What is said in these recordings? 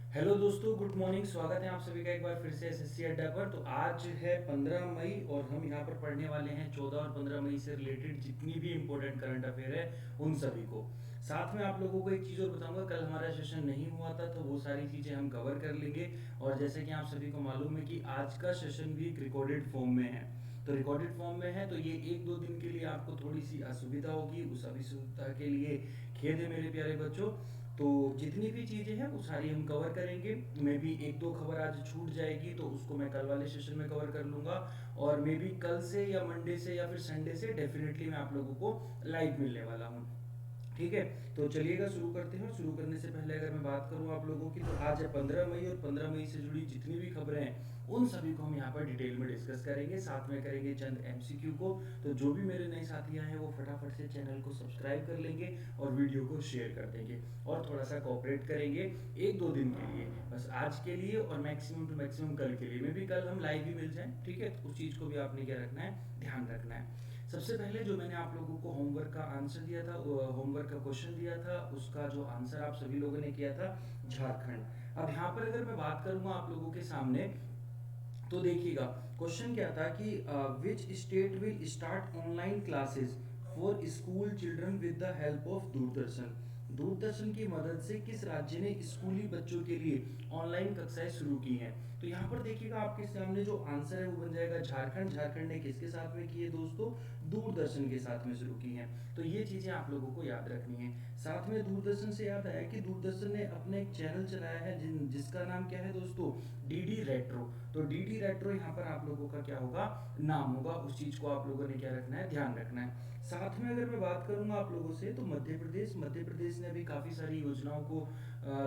Hello दोस्तों, good morning. स्वागत है आप सभी का एक बार फिर से एसएससी अड्डा पर। तो आज है 15 मई और हम यहाँ पर पढ़ने वाले हैं 14 और 15 मई से रिलेटेड जितनी भी इंपॉर्टेंट करंट अफेयर है उन सभी को। साथ में आप लोगों को एक चीज़ और बताऊंगा, कल हमारा सेशन नहीं हुआ था तो वो सारी चीज़ें हम कवर कर लेंगे। और जैसे कि आप सभी को मालूम है कि आज का सेशन भी एक रिकॉर्डेड फॉर्म में है, तो रिकॉर्डेड फॉर्म में है तो ये एक दो दिन के लिए आपको थोड़ी सी असुविधा होगी। उस असुविधा के लिए खेद है मेरे प्यारे बच्चों। तो जितनी भी चीज़ें हैं वो सारी हम कवर करेंगे। मे बी एक दो खबर आज छूट जाएगी तो उसको मैं कल वाले सेशन में कवर कर लूँगा। और मे बी कल से या मंडे से या फिर संडे से डेफिनेटली मैं आप लोगों को लाइव मिलने वाला हूँ। ठीक है, तो चलिएगा शुरू करते हैं। और शुरू करने से पहले अगर मैं बात करूं आप लोगों की, तो आज है 15 मई और 15 मई से जुड़ी जितनी भी खबरें हैं उन सभी को हम यहाँ पर डिटेल में डिस्कस करेंगे। साथ में करेंगे चंद एमसीक्यू को। तो जो भी मेरे नए साथी आए हैं वो फटाफट से चैनल को सब्सक्राइब कर लेंगे और वीडियो को शेयर कर देंगे और थोड़ा सा कोऑपरेट करेंगे एक दो दिन के लिए, बस आज के लिए और मैक्सिमम टू मैक्सिमम कल के लिए। मे भी कल हम लाइव ही मिल जाएं, ठीक है। तो उस चीज़ को भी आपने क्या रखना है, ध्यान रखना है। सबसे पहले जो मैंने आप लोगों को होमवर्क का आंसर दिया था, होमवर्क का क्वेश्चन दिया था, उसका जो आंसर आप सभी लोगों ने किया था झारखंड। अब यहाँ पर अगर मैं बात करूंगा आप लोगों के सामने, तो देखिएगा क्वेश्चन क्या था कि which state will start online classes for school children with the help of Doordarshan. Doordarshan की मदद से किस राज्य ने स्कूली बच्चों के लिए ऑनलाइन कक्षाएं शुरू की हैं। तो यहाँ पर देखिएगा आपके सामने जो आंसर है वो बन जाएगा झारखंड। झारखंड ने किसके साथ में की है दोस्तों, दूरदर्शन के साथ में शुरू की हैं। तो ये चीजें आप लोगों को याद रखनी है। साथ में दूरदर्शन से याद आया कि दूरदर्शन ने अपना एक चैनल चलाया है जिसका नाम क्या है दोस्तों, डीडी रेट्रो। तो डीडी रेट्रो यहाँ पर आप लोगों का क्या होगा, नाम होगा। उस चीज को आप लोगों ने क्या रखना है, ध्यान रखना है। साथ में अगर मैं बात करूंगा आप लोगों से, तो मध्य प्रदेश ने भी काफी सारी योजनाओं को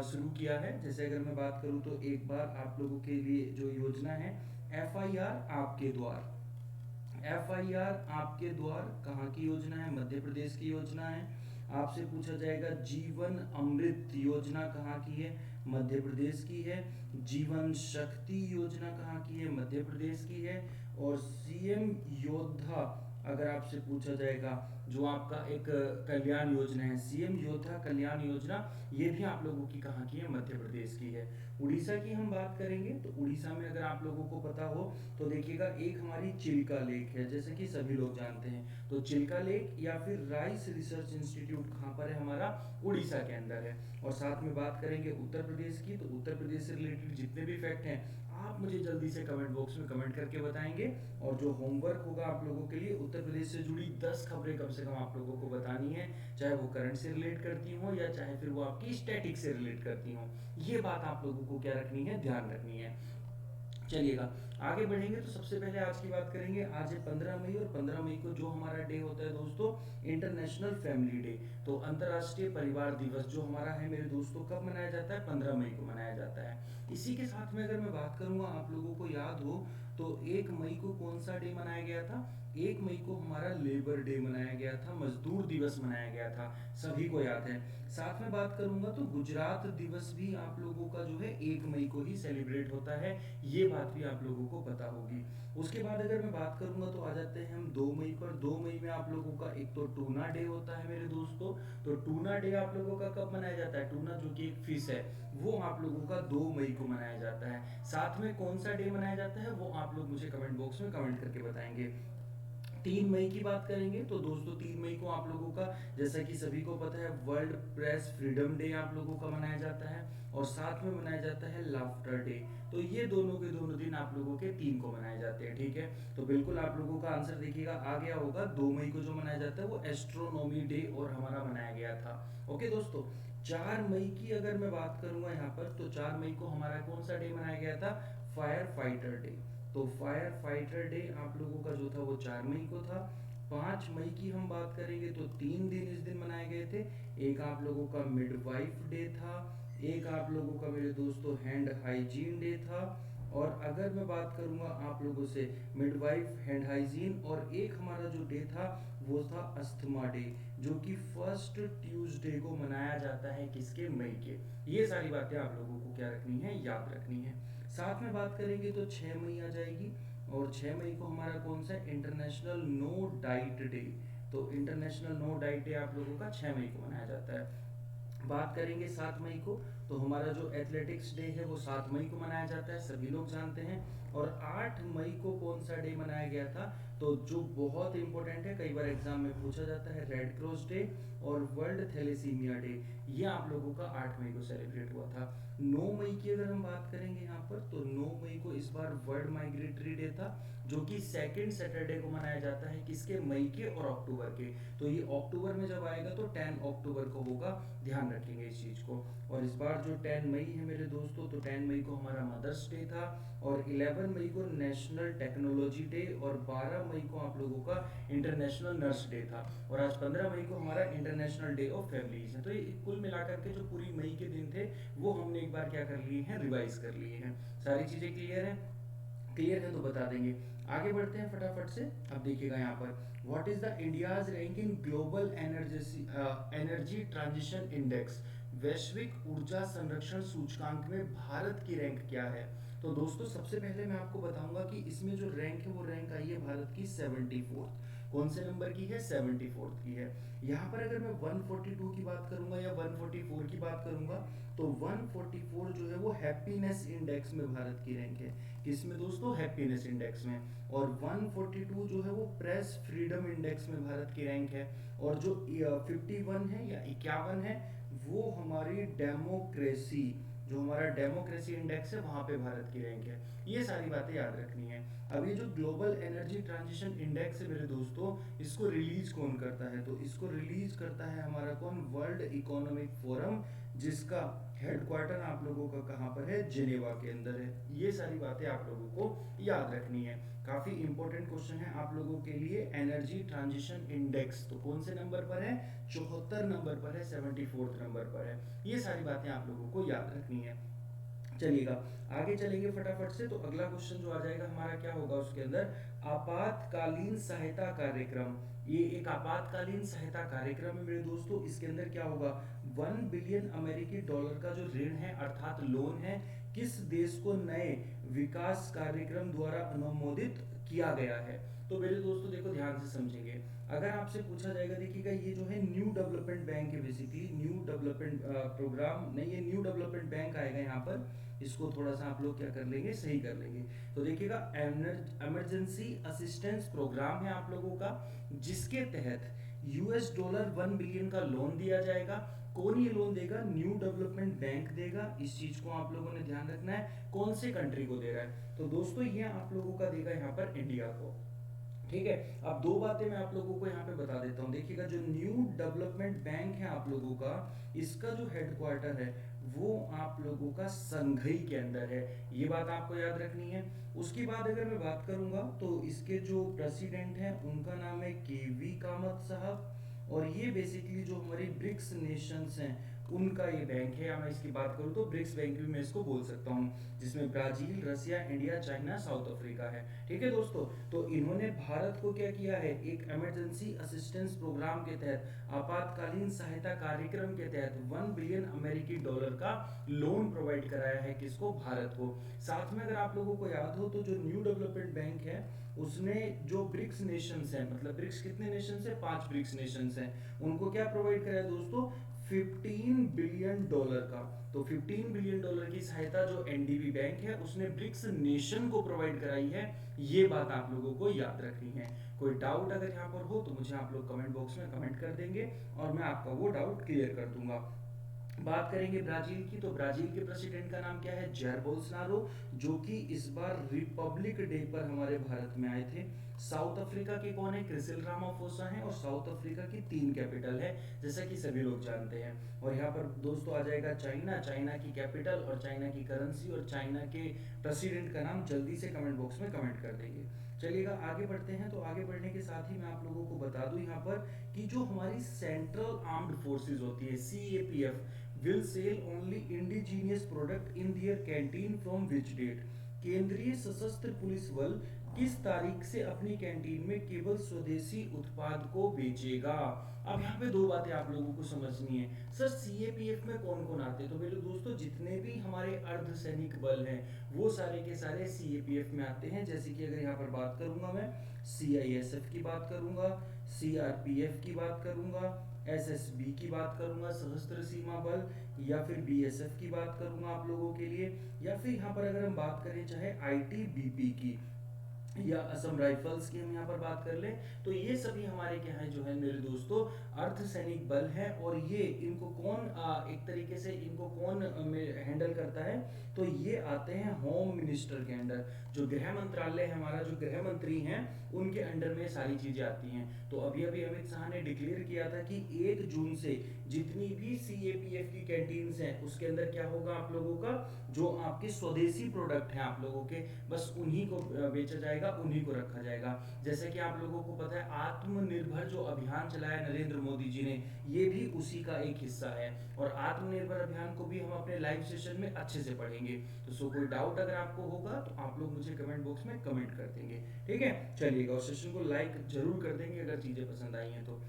शुरू किया है। जैसे अगर मैं बात करूं तो एक बार आप लोगों के लिए जो योजना है, एफआईआर आपके द्वार। एफआईआर आपके द्वार कहाँ की योजना है, मध्य प्रदेश की योजना है। आपसे पूछा जाएगा जीवन अमृत योजना कहाँ की है, मध्य प्रदेश की है। जीवन शक्ति योजना कहाँ की है, मध्य प्रदेश की है। और सीएम योद्धा अगर आपसे पूछा जाएगा, जो आपका एक कल्याण योजना है, सीएम योद्धा कल्याण योजना, ये भी आप लोगों की कहाँ की है, मध्य प्रदेश की है। उड़ीसा की हम बात करेंगे तो उड़ीसा में अगर आप लोगों को पता हो तो देखिएगा एक हमारी चिल्का लेक है, जैसे कि सभी लोग जानते हैं। तो चिल्का लेक या फिर राइस रिसर्च इंस्टीट्यूट कहाँ पर है, हमारा उड़ीसा के अंदर है। और साथ में बात करेंगे उत्तर प्रदेश की, तो उत्तर प्रदेश से रिलेटेड जितने भी फैक्ट हैं आप मुझे जल्दी से कमेंट बॉक्स में कमेंट करके बताएंगे। और जो होमवर्क होगा आप लोगों के लिए, उत्तर प्रदेश से जुड़ी 10 खबरें कम से कम आप लोगों को बतानी है, चाहे वो करंट से रिलेट करती हो या चाहे फिर वो आपकी स्टैटिक से रिलेट करती हो। ये बात आप लोगों को क्या रखनी है, ध्यान रखनी है। चलिएगा आगे बढ़ेंगे। तो सबसे पहले आज की बात करेंगे। आज है 15 मई और 15 मई को जो हमारा डे होता है दोस्तों, इंटरनेशनल फैमिली डे। तो अंतर्राष्ट्रीय परिवार दिवस जो हमारा है मेरे दोस्तों, कब मनाया जाता है, 15 मई को मनाया जाता है। इसी के साथ में अगर मैं बात करूंगा, आप लोगों को याद हो तो 1 मई को कौन सा डे मनाया गया था, 1 मई को हमारा लेबर डे मनाया गया था, मजदूर दिवस मनाया गया था, सभी को याद है। साथ में बात करूंगा तो गुजरात दिवस भी आप लोगों का जो है 1 मई को ही सेलिब्रेट होता है, ये बात भी आप लोगों को पता होगी। उसके बाद अगर मैं बात करूंगा तो आ जाते हैं हम 2 मई पर। 2 मई में आप लोगों का एक तो टूना डे होता है मेरे दोस्तों। तो टूना डे आप लोगों का कब मनाया जाता है, टूना जो कि एक फिश है, वो आप लोगों का 2 मई को मनाया जाता है। साथ में कौन सा डे मनाया जाता है वो आप लोग मुझे कमेंट बॉक्स में कमेंट करके बताएंगे। 3 मई की बात करेंगे तो दोस्तों 3 मई को आप लोगों का, जैसा कि सभी को पता है, वर्ल्ड प्रेस फ्रीडम डे आप लोगों का मनाया जाता है। और साथ में मनाया जाता है लाफ्टर डे। तो ये दोनों के दोनों दिन आप लोगों के 3 को मनाए जाते हैं, ठीक है। तो बिल्कुल आप लोगों का आंसर देखिएगा आ गया होगा। 2 मई को जो मनाया जाता है वो एस्ट्रोनॉमी डे और हमारा मनाया गया था। ओके दोस्तों, 4 मई की अगर मैं बात करूंगा यहाँ पर, तो 4 मई को हमारा कौन सा डे मनाया गया था, फायर फाइटर डे। तो फायर फाइटर डे आप लोगों का जो था वो 4 मई को था। 5 मई की हम बात करेंगे तो 3 दिन इस दिन मनाए गए थे। एक आप लोगों का मिडवाइफ डे था, एक आप लोगों का मेरे दोस्तों हैंड हाइजीन डे था। और अगर मैं बात करूंगा आप लोगों से, मिडवाइफ, हैंड हाइजीन, और एक हमारा जो डे था वो था अस्थमा डे, जो कि फर्स्ट ट्यूसडे को मनाया जाता है, किसके, मई के। ये सारी बातें आप लोगों को क्या रखनी है, याद रखनी है। साथ में बात करेंगे तो 6 मई आ जाएगी। और 6 मई को हमारा कौन सा, इंटरनेशनल नो डाइट डे। तो इंटरनेशनल नो डाइट डे आप लोगों का 6 मई को मनाया जाता है। बात करेंगे 7 मई को, तो हमारा जो एथलेटिक्स डे है वो 7 मई को मनाया जाता है, सभी लोग जानते हैं। और 8 मई को कौन सा डे मनाया गया था, तो जो बहुत इंपॉर्टेंट है, कई बार एग्जाम में पूछा जाता है, रेड क्रॉस डे और वर्ल्ड थैलेसीमिया डे, ये आप लोगों का 8 मई को सेलिब्रेट हुआ था। 9 मई की अगर हम बात करेंगे यहाँ पर, तो 9 मई को इस बार वर्ल्ड माइग्रेटरी डे था, जो कि सेकेंड सैटरडे को मनाया जाता है, किसके, मई के और अक्टूबर के। तो ये अक्टूबर में जब आएगा तो 10 अक्टूबर को होगा, ध्यान रखेंगे इस चीज़ को। और इस बार जो 10 मई है मेरे दोस्तों, तो 10 मई को हमारा मदर्स डे था, और 11 मई को नेशनल टेक्नोलॉजी डे, और 12 मई को आप लोगों का इंटरनेशनल नर्स डे था, और आज 15 मई को हमारा इंटरनेशनल डे ऑफ फैमिलीज है। तो ये कुल मिलाकर के जो पूरी मई के दिन थे वो हमने एक बार क्या कर लिए हैं, रिवाइज कर लिए हैं। सारी चीज़ें क्लियर हैं? क्लियर है तो बता देंगे। आगे बढ़ते हैं फटाफट से। अब देखिएगा यहाँ पर, what is the India's rank in global energy transition index, वैश्विक ऊर्जा संरक्षण सूचकांक में भारत की रैंक क्या है। तो दोस्तों सबसे पहले मैं आपको बताऊंगा कि इसमें जो रैंक है वो रैंक आई है भारत की 74th। कौन से नंबर की है, 74th की है। यहाँ पर अगर मैं 142 की बात करूंगा या 144 की बात करूंगा, तो 144 जो है वो हैप्पीनेस इंडेक्स में भारत की रैंक है। किसमें दोस्तों, हैप्पीनेस इंडेक्स में। और 142 जो है वो प्रेस फ्रीडम इंडेक्स में भारत की रैंक है। और जो 51 है या 51 है, वो हमारी डेमोक्रेसी, जो हमारा डेमोक्रेसी इंडेक्स है वहां पे भारत की रैंक है। ये सारी बातें याद रखनी है। अब ये जो ग्लोबल एनर्जी ट्रांजिशन इंडेक्स है मेरे दोस्तों, इसको रिलीज कौन करता है, तो इसको रिलीज करता है हमारा कौन, वर्ल्ड इकोनॉमिक फोरम, जिसका हेडक्वार्टर आप लोगों का कहाँ पर है, जिनेवा के अंदर है। ये सारी बातें आप लोगों को याद रखनी है। काफी इंपॉर्टेंट क्वेश्चन है आप लोगों के लिए। एनर्जी ट्रांजिशन इंडेक्स तो कौन से नंबर पर है, 74 नंबर पर है, 74th नंबर पर है। ये सारी बातें आप लोगों को याद रखनी है। चलिएगा आगे चलेंगे फटाफट से। तो अगला क्वेश्चन जो आ जाएगा हमारा क्या होगा उसके अंदर, आपातकालीन सहायता कार्यक्रम। ये एक आपातकालीन सहायता कार्यक्रम है मेरे दोस्तों। इसके अंदर क्या होगा, 1 बिलियन अमेरिकी डॉलर का जो ऋण है अर्थात लोन है, किस देश को नए विकास कार्यक्रम द्वारा अनुमोदित किया गया है। तो मेरे दोस्तों देखो ध्यान से समझेंगे। अगर आपसे पूछा जाएगा, देखिएगा ये जो है न्यू डेवलपमेंट बैंक है, बेसिकली न्यू डेवलपमेंट प्रोग्राम नहीं, ये न्यू डेवलपमेंट बैंक आएगा यहाँ पर। इसको थोड़ा सा आप लोग क्या कर लेंगे, सही कर लेंगे। तो देखिएगा इमरजेंसी असिस्टेंस प्रोग्राम है आप लोगों का, जिसके तहत $1 बिलियन का लोन दिया जाएगा। कौन ये लोन देगा, न्यू डेवलपमेंट बैंक देगा। इस चीज को आप लोगों ने ध्यान रखना है, कौन से कंट्री को दे रहा है। तो दोस्तों ये आप लोगों का देगा यहाँ पर इंडिया को। ठीक है। अब दो बातें मैं आप लोगों को यहाँ पे बता देता हूँ। देखिएगा जो न्यू डेवलपमेंट बैंक है आप लोगों का, इसका जो हेडक्वार्टर है वो आप लोगों का संघई के अंदर है। ये बात आपको याद रखनी है। उसके बाद अगर मैं बात करूंगा तो इसके जो प्रेसिडेंट हैं उनका नाम है केवी कामत साहब। और ये बेसिकली जो हमारी ब्रिक्स नेशंस हैं उनका ये बैंक है। या मैं इसकी बात करूँ तो ब्रिक्स बैंक भी मैं इसको बोल सकता हूँ, जिसमें ब्राजील, रसिया, इंडिया, चाइना, साउथ अफ्रीका है। ठीक है दोस्तों। तो इन्होंने भारत को क्या किया है, एक इमरजेंसी असिस्टेंस प्रोग्राम के तहत, आपातकालीन सहायता कार्यक्रम के तहत 1 बिलियन अमेरिकी डॉलर का लोन प्रोवाइड कराया है, किसको, भारत को। साथ में अगर आप लोगों को याद हो तो जो न्यू डेवलपमेंट बैंक है उसने जो ब्रिक्स नेशंस हैं, मतलब ब्रिक्स कितने नेशंस हैं, 5 ब्रिक्स नेशंस हैं, उनको क्या प्रोवाइड कराया दोस्तों, 15 बिलियन डॉलर का। तो 15 बिलियन डॉलर की सहायता जो एनडीबी बैंक है उसने ब्रिक्स नेशन को प्रोवाइड कराई है। ये बात आप लोगों को याद रखनी है। कोई डाउट अगर यहाँ पर हो तो मुझे आप लोग कमेंट बॉक्स में कमेंट कर देंगे और मैं आपका वो डाउट क्लियर कर दूंगा। बात करेंगे ब्राजील की, तो ब्राजील के प्रेसिडेंट का नाम क्या है, जैर बोल्सोनारो, जो कि इस बार रिपब्लिक डे पर हमारे भारत में आए थे। साउथ अफ्रीका के कौन है, क्रिसिल रामाफोसा है, और साउथ अफ्रीका की 3 कैपिटल है जैसा कि सभी लोग जानते हैं। और यहाँ पर दोस्तों आ जाएगा चाइना, चाइना की कैपिटल और चाइना की करेंसी और चाइना के प्रेसिडेंट का नाम जल्दी से कमेंट बॉक्स में कमेंट कर देंगे। चलिएगा आगे बढ़ते हैं। तो आगे बढ़ने के साथ ही मैं आप लोगों को बता दूं यहाँ पर कि जो हमारी सेंट्रल आर्म्ड फोर्सेज होती है, CAPF, will sell only indigenous product in their canteen from which date। केंद्रीय सशस्त्र पुलिस बल किस तारीख से अपनी कैंटीन में केवल स्वदेशी उत्पाद को बेचेगा। अब यहाँ पे दो बातें आप लोगों को समझनी है। सर सीएपीएफ में कौन कौन आते हैं, तो मेरे दोस्तों जितने भी हमारे अर्धसैनिक बल हैं वो सारे के सारे सीएपीएफ में आते हैं। जैसे कि अगर यहाँ पर बात करूंगा मैं सीआईएसएफ की बात करूंगा, सीआरपीएफ की बात करूंगा, एसएसबी की बात करूंगा, सशस्त्र सीमा बल, या फिर बीएसएफ की बात करूंगा आप लोगों के लिए, या फिर यहाँ पर अगर हम बात करें चाहे आईटीबीपी की या असम राइफल्स की हम यहाँ पर बात कर लें, तो ये सभी हमारे क्या है जो है मेरे दोस्तों अर्धसैनिक बल है। और ये इनको कौन एक तरीके से इनको कौन हैंडल करता है, तो ये आते हैं होम मिनिस्टर के अंडर, जो गृह मंत्रालय है हमारा, जो गृह मंत्री हैं उनके अंडर में सारी चीजें आती हैं। तो अभी अभी अमित शाह ने डिक्लेयर किया था कि 1 जून से जितनी भी सीएपीएफ की कैंटीन्स हैं उसके अंदर क्या होगा आप लोगों का, जो आपके स्वदेशी प्रोडक्ट हैं आप लोगों के, बस उन्हीं को बेचा जाएगा, उन्हीं को रखा जाएगा। जैसे कि आप लोगों को पता है आत्मनिर्भर जो अभियान चलाया नरेंद्र मोदी जी ने, ये भी उसी का एक हिस्सा है। और आत्मनिर्भर अभियान को भी हम अपने लाइव सेशन में अच्छे से पढ़ेंगे। तो सो कोई डाउट अगर आपको होगा तो आप लोग मुझे कमेंट बॉक्स में कमेंट कर देंगे, ठीक है। चलिएगा, और सेशन को लाइक जरूर कर देंगे अगर चीजें पसंद आई हैं तो।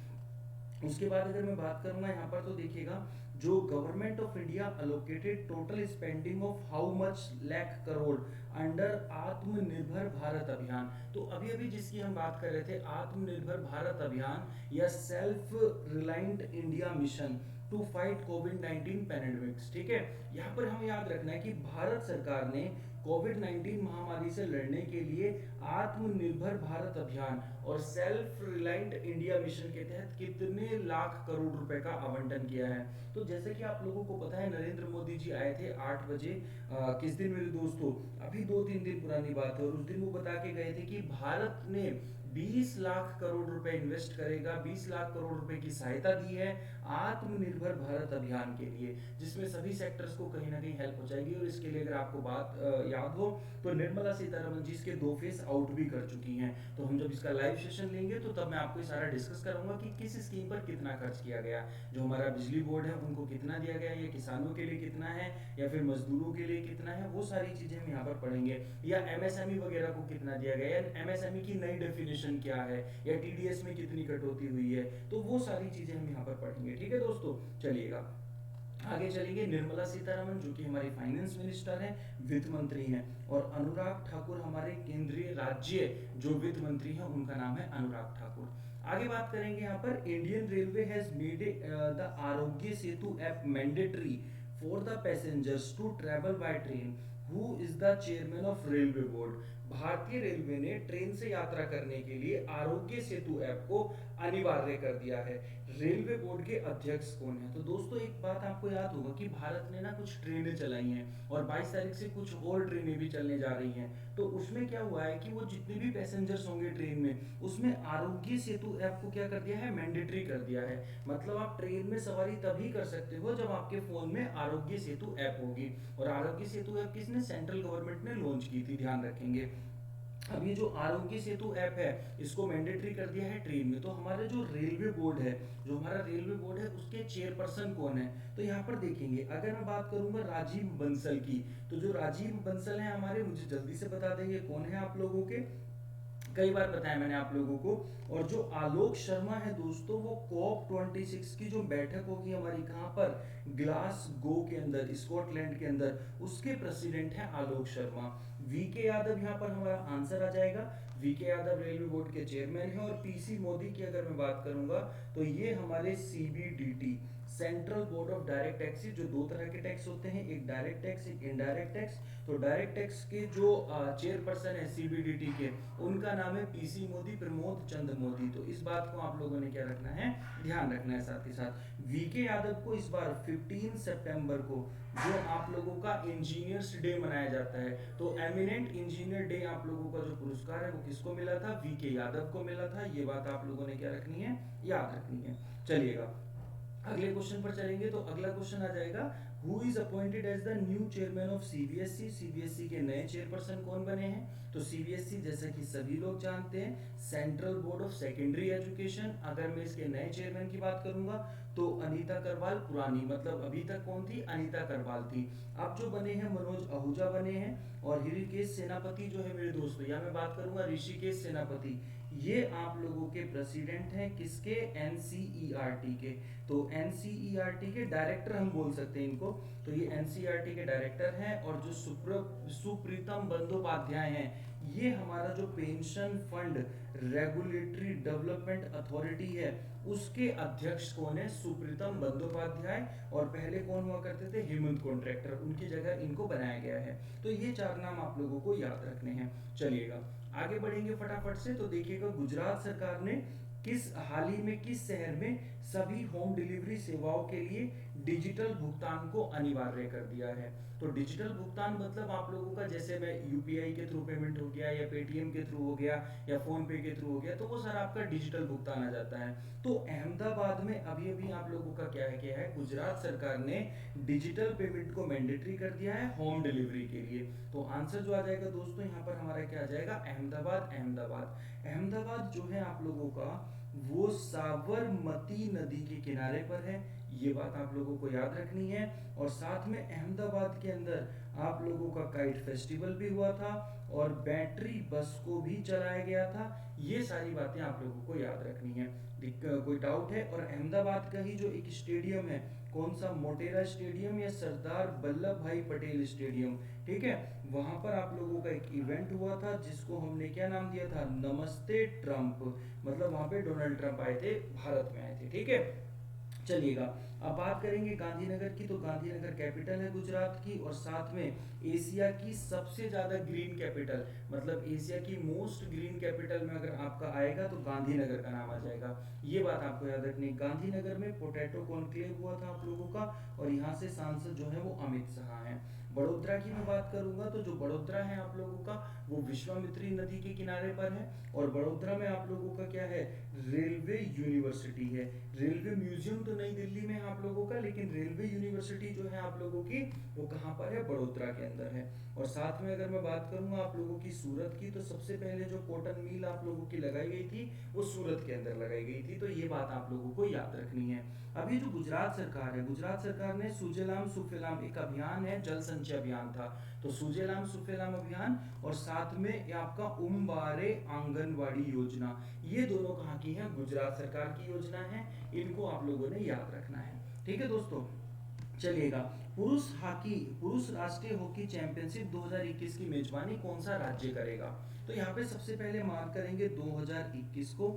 उसके बाद अगर मैं बात करूंगा यहाँ पर, तो देखिएगा जो government of India allocated total spending of how much lakh crore under आत्मनिर्भर भारत अभियान। तो अभी अभी जिसकी हम बात कर रहे थे आत्मनिर्भर भारत अभियान या self reliant India mission to fight COVID 19 pandemics, ठीक है। यहाँ पर हमें याद रखना है कि भारत सरकार ने कोविड 19 महामारी से लड़ने के लिए आत्मनिर्भर भारत अभियान और सेल्फ रिलायंट इंडिया मिशन के तहत कितने लाख करोड़ रुपए का आवंटन किया है। तो जैसे कि आप लोगों को पता है नरेंद्र मोदी जी आए थे 8 बजे, किस दिन मेरे दोस्तों, अभी 2-3 दिन पुरानी बात है, और उस दिन वो बता के गए थे कि भारत ने 20 लाख करोड़ रुपए इन्वेस्ट करेगा, 20 लाख करोड़ रुपए की सहायता दी है आत्मनिर्भर भारत अभियान के लिए, जिसमें सभी सेक्टर्स को कहीं ना कहीं हेल्प हो जाएगी। और इसके लिए अगर आपको बात याद हो तो निर्मला सीतारमण जी इसके 2 फेज आउट भी कर चुकी हैं। तो हम जब इसका लाइव सेशन लेंगे तो तब मैं आपको ये सारा डिस्कस करूंगा कि किस स्कीम पर कितना खर्च किया गया, जो हमारा बिजली बोर्ड है उनको कितना दिया गया, या किसानों के लिए कितना है, या फिर मजदूरों के लिए कितना है, वो सारी चीजें हम यहाँ पर पढ़ेंगे। या एमएसएमई वगैरह को कितना दिया गया, या एमएसएमई की नई डेफिनेशन क्या है, या टीडीएस में कितनी कटौती हुई है, तो वो सारी चीजें हम यहाँ पर पढ़ेंगे, ठीक है दोस्तों। चलिएगा आगे चलेंगे। निर्मला सीतारमण जो कि हमारी फाइनेंस मिनिस्टर हैं, वित्त मंत्री हैं, और अनुराग ठाकुर हमारे केंद्रीय राज्य जो वित्त मंत्री हैं उनका नाम है अनुराग ठाकुर। आगे बात करेंगे यहाँ पर, Indian railway has made the Aarogya Setu app mandatory for the passengers to travel by train, who is the chairman of railway board. भारतीय रेलवे ने ट्रेन से यात्रा करने के लिए आरोग्य सेतु ऐप को अनिवार्य कर दिया है। रेलवे बोर्ड के अध्यक्ष कौन है? तो दोस्तों एक बात आपको याद होगा कि भारत ने ना कुछ ट्रेनें चलाई हैं, और 22 तारीख से कुछ और ट्रेनें भी चलने जा रही हैं। तो उसमें क्या हुआ है कि वो जितने भी पैसेंजर्स होंगे ट्रेन में, उसमें आरोग्य सेतु ऐप को क्या कर दिया है, मैंडेटरी कर दिया है। मतलब आप ट्रेन में सवारी तभी कर सकते हो जब आपके फोन में आरोग्य सेतु ऐप होगी। और आरोग्य सेतु ऐप किसने, सेंट्रल गवर्नमेंट ने लॉन्च की थी, ध्यान रखेंगे। अब ये जो आरोग्य सेतु ऐप है इसको मैंडेटरी कर दिया है ट्रेन में। तो हमारा जो रेलवे बोर्ड है, जो हमारा रेलवे बोर्ड है उसके चेयरपर्सन कौन है, तो यहाँ पर देखेंगे अगर मैं बात करूंगा राजीव बंसल की, तो जो राजीव बंसल है हमारे, मुझे जल्दी से बता देंगे कौन है आप लोगों के, कई बार बताया मैंने आप लोगों को। और जो आलोक शर्मा है दोस्तों, वो कॉप 26 की जो बैठक होगी हमारी कहाँ पर, ग्लासगो के अंदर, स्कॉटलैंड के अंदर, उसके प्रेसिडेंट हैं आलोक शर्मा। वी के यादव यहाँ पर हमारा आंसर आ जाएगा। वी के यादव रेलवे बोर्ड के चेयरमैन हैं। और पीसी मोदी की अगर मैं बात करूंगा तो ये हमारे CBDT, central board of direct taxes, जो 2 तरह के टैक्स होते हैं, एक डायरेक्ट टैक्स, एक इनडायरेक्ट टैक्स। तो डायरेक्ट टैक्स के जो चेयरपर्सन है सीबीडीटी के, उनका नाम है पीसी मोदी, प्रमोद चंद्र मोदी। तो इस बात को आप लोगों ने क्या रखना है, ध्यान रखना है। साथ ही साथ वीके यादव को इस बार 15 सितंबर को जो आप लोगों का इंजीनियर्स डे मनाया जाता है, तो एमिनेंट इंजीनियर डे आप लोगों का जो पुरस्कार है वो किसको मिला था, वीके यादव को मिला था। ये बात आप लोगों ने क्या रखनी है, याद रखनी है। चलिएगा अगले क्वेश्चन पर चलेंगे। तो अगला क्वेश्चन आ जाएगा, who is appointed as the new chairman of CBSE. CBSE के नए चेयरपर्सन कौन बने हैं, तो सीबीएसई जैसा कि सभी लोग जानते हैं central board of secondary education. अगर मैं इसके नए चेयरमैन की बात करूंगा तो अनीता करवाल पुरानी, मतलब अभी तक कौन थी, अनीता करवाल थी। अब जो बने हैं मनोज आहूजा बने हैं। और ऋषिकेश सेनापति जो है मेरे दोस्तों, या मैं बात करूंगा ऋषिकेश सेनापति, ये आप लोगों के प्रेसिडेंट हैं किसके, एनसीईआरटी के। तो एनसीईआरटी के डायरेक्टर हम बोल सकते हैं इनको। तो ये एनसीईआरटी के डायरेक्टर हैं, और जो सुप्रीतम बंदोपाध्याय हैं, ये हमारा जो pension fund regulatory development authority है उसके अध्यक्ष कौन है, सुप्रीतम बंदोपाध्याय। और पहले कौन हुआ करते थे, हेमंत कॉन्ट्रैक्टर, उनकी जगह इनको बनाया गया है। तो ये चार नाम आप लोगों को याद रखने हैं। चलिएगा आगे बढ़ेंगे फटाफट से। तो देखिएगा गुजरात सरकार ने हाल ही में किस शहर में सभी होम डिलीवरी सेवाओं के लिए डिजिटल भुगतान को अनिवार्य कर दिया है। तो डिजिटल भुगतान मतलब आप लोगों का, जैसे मैं यूपीआई के थ्रू पेमेंट हो गया, या पेटीएम के थ्रू हो गया, या फोन पे के थ्रू हो गया, तो वो सर आपका डिजिटल भुगतान आ जाता है। तो अहमदाबाद में अभी अभी आप लोगों का क्या है, गुजरात सरकार ने डिजिटल पेमेंट को मैंडेटरी कर दिया है होम डिलीवरी के लिए। तो आंसर जो आ जाएगा दोस्तों यहाँ पर हमारा क्या आ जाएगा, अहमदाबाद। अहमदाबाद अहमदाबाद जो है आप लोगों का, वो साबरमती नदी के किनारे पर है। ये बात आप लोगों को याद रखनी है। और साथ में अहमदाबाद के अंदर आप लोगों का काइट फेस्टिवल भी हुआ था, और बैटरी बस को भी चलाया गया था। ये सारी बातें आप लोगों को याद रखनी है। कोई डाउट है? और अहमदाबाद का ही जो एक स्टेडियम है, कौन सा, मोटेरा स्टेडियम या सरदार वल्लभ भाई पटेल स्टेडियम, ठीक है, वहां पर आप लोगों का एक इवेंट हुआ था जिसको हमने क्या नाम दिया था, नमस्ते ट्रंप। मतलब वहां पे डोनाल्ड ट्रंप आए थे, भारत में आए थे, ठीक है। चलिएगा अब बात करेंगे गांधीनगर की। तो गांधीनगर कैपिटल है गुजरात की, और साथ में एशिया की सबसे ज्यादा ग्रीन कैपिटल, मतलब एशिया की मोस्ट ग्रीन कैपिटल में अगर आपका आएगा तो गांधीनगर का नाम आ जाएगा। ये बात आपको याद रखनी है। गांधीनगर में पोटैटो कॉन्क्लेव हुआ था आप लोगों का, और यहाँ से सांसद जो है वो अमित शाह हैं। बड़ोदरा की मैं बात करूंगा तो जो बड़ोदरा है आप लोगों का, वो विश्वामित्री नदी के किनारे पर है। और बड़ोदरा में आप लोगों का क्या है, रेलवे यूनिवर्सिटी है। रेलवे म्यूजियम तो नई दिल्ली में है आप लोगों का, लेकिन रेलवे यूनिवर्सिटी जो है आप लोगों की, वो कहाँ पर है, बड़ोदरा के अंदर है। और साथ में अगर मैं बात करूंगा आप लोगों की सूरत की, तो सबसे पहले जो कॉटन मिल आप लोगों की लगाई गई थी वो सूरत के अंदर लगाई गई थी। तो ये बात आप लोगों को याद रखनी है। अभी जो गुजरात सरकार है, गुजरात सरकार ने सुजलाम सुफलाम, एक अभियान है, जल संचय अभियान था। तो सुजलाम सुफलाम अभियान, और साथ में ये आपका उम्बारे आंगनवाड़ी योजना, ये दोनों कहाँ की हैं, गुजरात सरकार की योजना है। इनको आप लोगों ने याद रखना है, ठीक है दोस्तों। चलिएगा, पुरुष राष्ट्रीय हॉकी चैंपियनशिप 2021 की मेजबानी कौन सा राज्य करेगा। तो यहाँ पे सबसे पहले मार्क करेंगे 2021 को,